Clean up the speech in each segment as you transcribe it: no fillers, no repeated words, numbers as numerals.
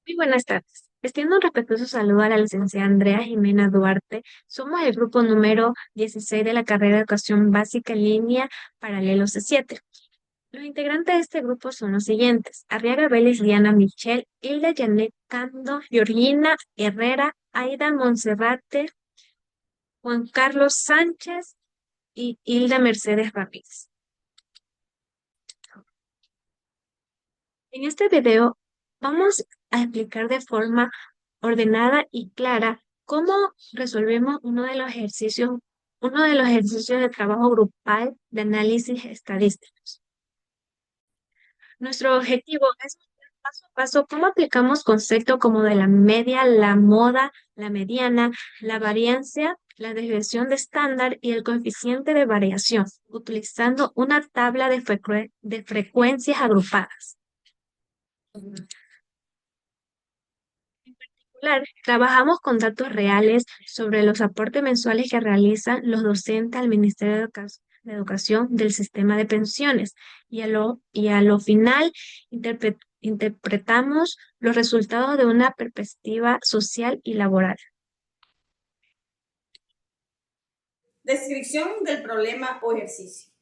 Muy buenas tardes. Extiendo un respetuoso saludo a la licenciada Andrea Jimena Duarte. Somos el grupo número 16 de la carrera de Educación Básica en Línea Paralelo C7. Los integrantes de este grupo son los siguientes: Arriaga Vélez, Diana Michelle, Hilda Janet Cando, Georgina Herrera, Aida Monserrate, Juan Carlos Sánchez y Hilda Mercedes Ramírez. En este video vamos a explicar de forma ordenada y clara cómo resolvemos uno de los ejercicios de trabajo grupal de análisis estadísticos. Nuestro objetivo es mostrar paso a paso cómo aplicamos conceptos como de la media, la moda, la mediana, la variancia, la desviación de estándar y el coeficiente de variación, utilizando una tabla de frecuencias agrupadas. Trabajamos con datos reales sobre los aportes mensuales que realizan los docentes al Ministerio de Educación del sistema de pensiones y a lo final interpretamos los resultados de una perspectiva social y laboral. Descripción del problema o ejercicio.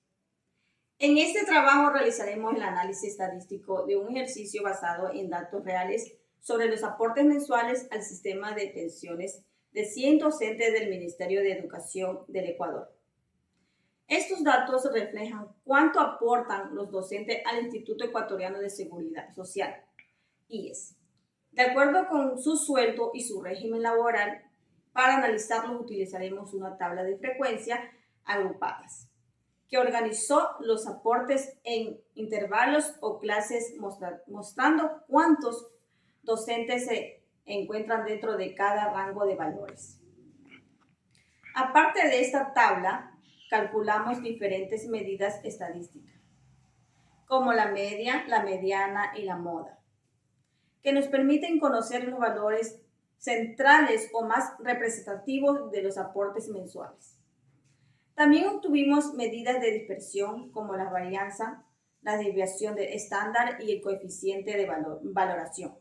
En este trabajo realizaremos el análisis estadístico de un ejercicio basado en datos reales sobre los aportes mensuales al sistema de pensiones de 100 docentes del Ministerio de Educación del Ecuador. Estos datos reflejan cuánto aportan los docentes al Instituto Ecuatoriano de Seguridad Social, IES, de acuerdo con su sueldo y su régimen laboral. Para analizarlos utilizaremos una tabla de frecuencia agrupadas que organizó los aportes en intervalos o clases mostrando cuántos docentes se encuentran dentro de cada rango de valores. Aparte de esta tabla, calculamos diferentes medidas estadísticas, como la media, la mediana y la moda, que nos permiten conocer los valores centrales o más representativos de los aportes mensuales. También obtuvimos medidas de dispersión como la varianza, la desviación de estándar y el coeficiente de valoración,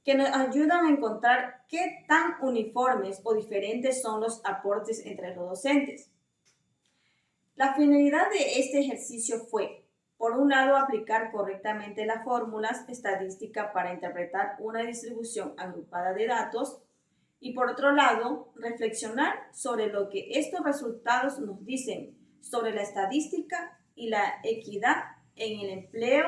que nos ayudan a encontrar qué tan uniformes o diferentes son los aportes entre los docentes. La finalidad de este ejercicio fue, por un lado, aplicar correctamente las fórmulas estadísticas para interpretar una distribución agrupada de datos y, por otro lado, reflexionar sobre lo que estos resultados nos dicen sobre la estadística y la equidad en el empleo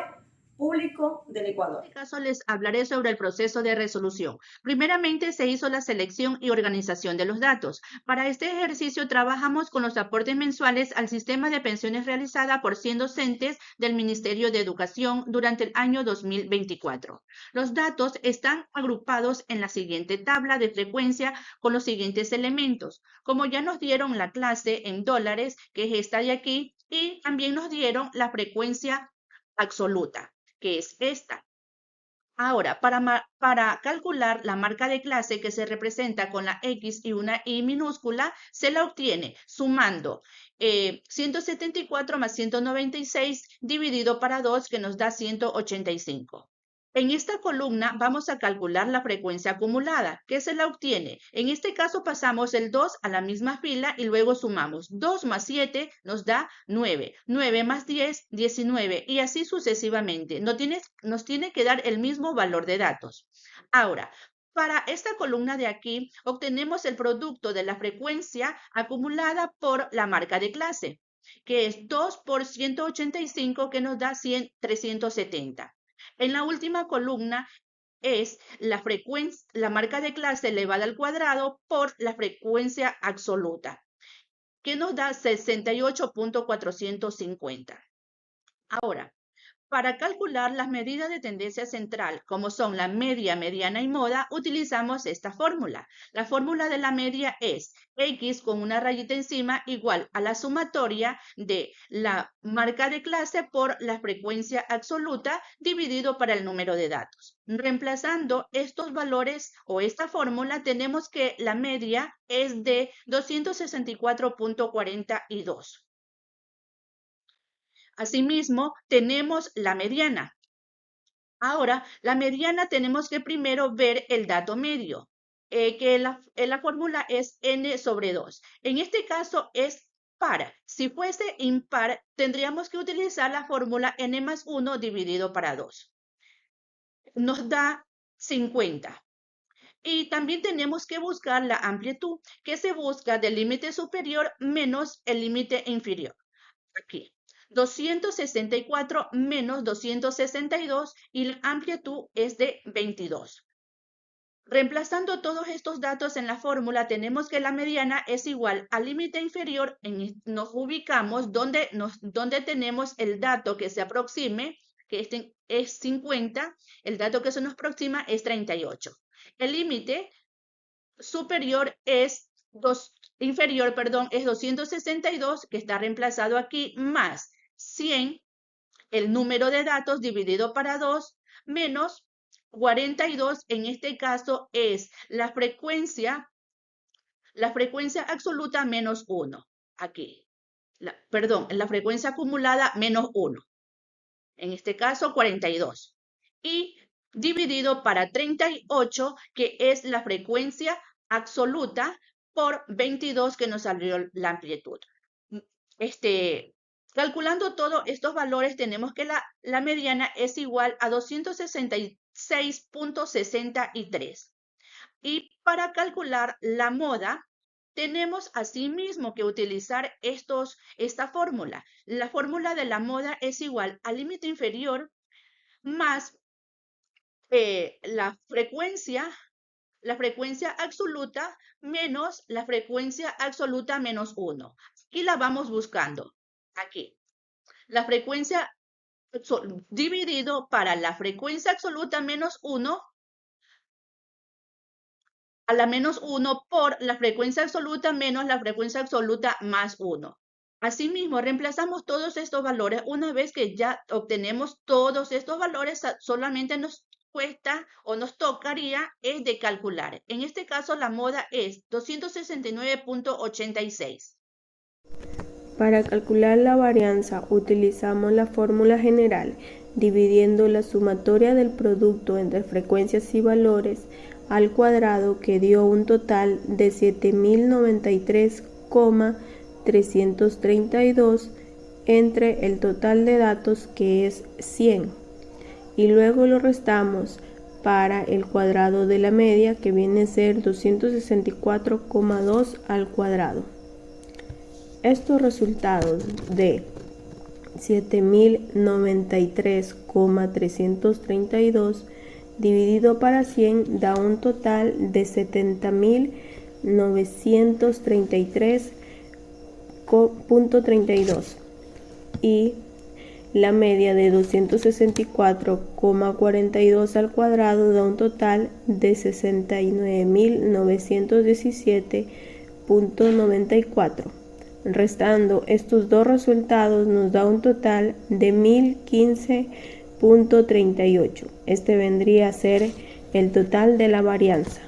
público del Ecuador. En este caso les hablaré sobre el proceso de resolución. Primeramente se hizo la selección y organización de los datos. Para este ejercicio trabajamos con los aportes mensuales al sistema de pensiones realizada por 100 docentes del Ministerio de Educación durante el año 2024. Los datos están agrupados en la siguiente tabla de frecuencia con los siguientes elementos. Como ya nos dieron la clase en dólares, que es esta de aquí, y también nos dieron la frecuencia absoluta, que es esta. Ahora, para calcular la marca de clase que se representa con la X y una Y minúscula, se la obtiene sumando 174 más 196 dividido para 2, que nos da 185. En esta columna vamos a calcular la frecuencia acumulada, que se la obtiene. En este caso pasamos el 2 a la misma fila y luego sumamos 2 más 7 nos da 9, 9 más 10, 19 y así sucesivamente. Nos tiene que dar el mismo valor de datos. Ahora, para esta columna de aquí obtenemos el producto de la frecuencia acumulada por la marca de clase, que es 2 por 185, que nos da 370. En la última columna es la marca de clase elevada al cuadrado por la frecuencia absoluta, que nos da 68.450. Ahora, para calcular las medidas de tendencia central, como son la media, mediana y moda, utilizamos esta fórmula. La fórmula de la media es X con una rayita encima igual a la sumatoria de la marca de clase por la frecuencia absoluta dividido para el número de datos. Reemplazando estos valores o esta fórmula, tenemos que la media es de 264.42. Asimismo, tenemos la mediana. Ahora, la mediana tenemos que primero ver el dato medio, que la fórmula es n sobre 2. En este caso es par. Si fuese impar, tendríamos que utilizar la fórmula n más 1 dividido para 2. Nos da 50. Y también tenemos que buscar la amplitud, que se busca del límite superior menos el límite inferior. Aquí, 264 menos 262 y la amplitud es de 22. Reemplazando todos estos datos en la fórmula, tenemos que la mediana es igual al límite inferior. Nos ubicamos donde tenemos el dato que se aproxime, que es 50, el dato que se nos aproxima es 38. El límite superior es inferior, es 262, que está reemplazado aquí, más 100, el número de datos dividido para 2, menos 42, en este caso es la frecuencia absoluta menos 1, aquí. La frecuencia acumulada menos 1, en este caso 42. Y dividido para 38, que es la frecuencia absoluta, por 22, que nos salió la amplitud. Calculando todos estos valores, tenemos que la mediana es igual a 266.63. Y para calcular la moda, tenemos asimismo que utilizar esta fórmula. La fórmula de la moda es igual al límite inferior más la frecuencia absoluta menos la frecuencia absoluta menos 1. Aquí la vamos buscando. Aquí. La frecuencia dividido para la frecuencia absoluta menos 1 a la menos 1 por la frecuencia absoluta menos la frecuencia absoluta más 1. Asimismo, reemplazamos todos estos valores. Una vez que ya obtenemos todos estos valores, solamente nos cuesta o nos tocaría es de calcular. En este caso, la moda es 269.86. Para calcular la varianza utilizamos la fórmula general, dividiendo la sumatoria del producto entre frecuencias y valores al cuadrado, que dio un total de 7093,332 entre el total de datos, que es 100, y luego lo restamos para el cuadrado de la media, que viene a ser 264,2 al cuadrado. Estos resultados de 7093,332 dividido para 100 da un total de 70.933,32 y la media de 264,42 al cuadrado da un total de 69.917,94. Restando estos dos resultados nos da un total de 1015,38. Este vendría a ser el total de la varianza.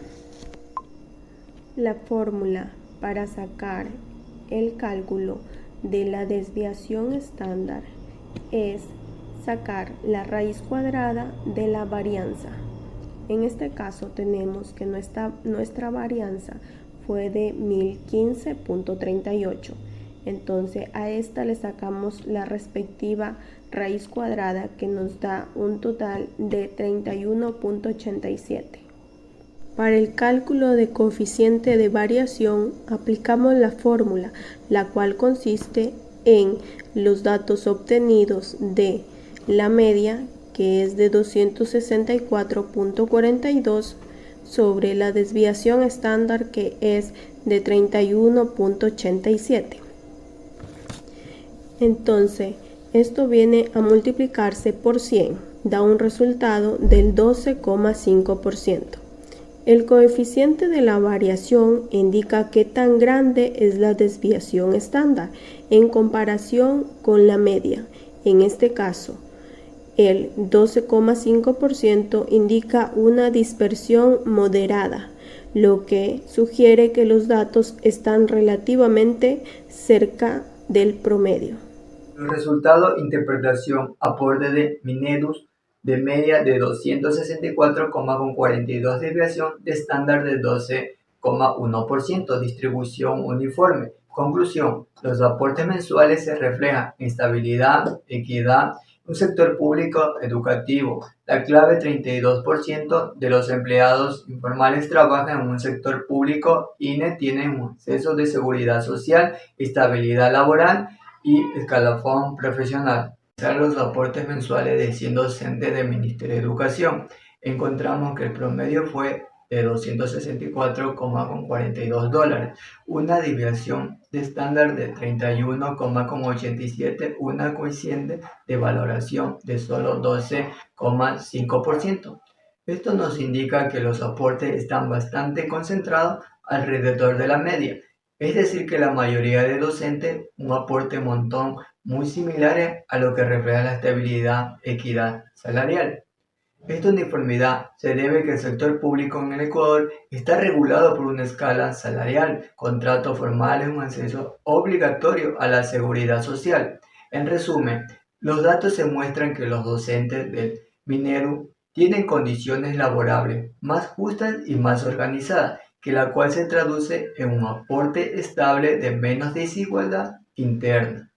La fórmula para sacar el cálculo de la desviación estándar es sacar la raíz cuadrada de la varianza. En este caso tenemos que nuestra varianza fue de 1015,38. Entonces a esta le sacamos la respectiva raíz cuadrada, que nos da un total de 31,87. Para el cálculo de coeficiente de variación aplicamos la fórmula, la cual consiste en los datos obtenidos de la media, que es de 264,42, sobre la desviación estándar, que es de 31,87. Entonces, esto viene a multiplicarse por 100, da un resultado del 12,5%. El coeficiente de la variación indica qué tan grande es la desviación estándar en comparación con la media. En este caso, el 12,5% indica una dispersión moderada, lo que sugiere que los datos están relativamente cerca del promedio. Los resultados interpretación aporte de Mineros de media de 264,42, desviación de estándar de 12,1%, distribución uniforme. Conclusión: los aportes mensuales se reflejan en estabilidad, equidad, un sector público educativo. La clave: 32% de los empleados informales trabajan en un sector público. INE tiene un exceso de seguridad social, estabilidad laboral y escalafón profesional. Los aportes mensuales de 100 docentes del Ministerio de Educación, encontramos que el promedio fue de $264,42, una desviación de estándar de 31,87, una coeficiente de valoración de solo 12,5%. Esto nos indica que los aportes están bastante concentrados alrededor de la media, es decir, que la mayoría de docentes un aporte montón muy similares a lo que refleja la estabilidad, equidad salarial. Esta uniformidad se debe a que el sector público en el Ecuador está regulado por una escala salarial, contratos formales, un acceso obligatorio a la seguridad social. En resumen, los datos se muestran que los docentes del Minedu tienen condiciones laborables más justas y más organizadas, que la cual se traduce en un aporte estable de menos desigualdad interna.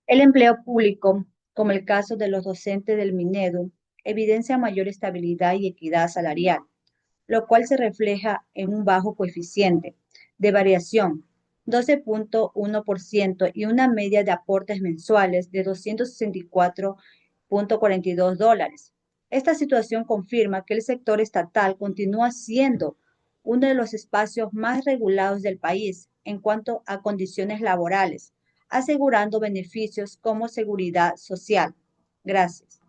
El empleo público, como el caso de los docentes del Minedu, evidencia mayor estabilidad y equidad salarial, lo cual se refleja en un bajo coeficiente de variación, 12,1%, y una media de aportes mensuales de $264,42. Esta situación confirma que el sector estatal continúa siendo uno de los espacios más regulados del país en cuanto a condiciones laborales, asegurando beneficios como seguridad social. Gracias.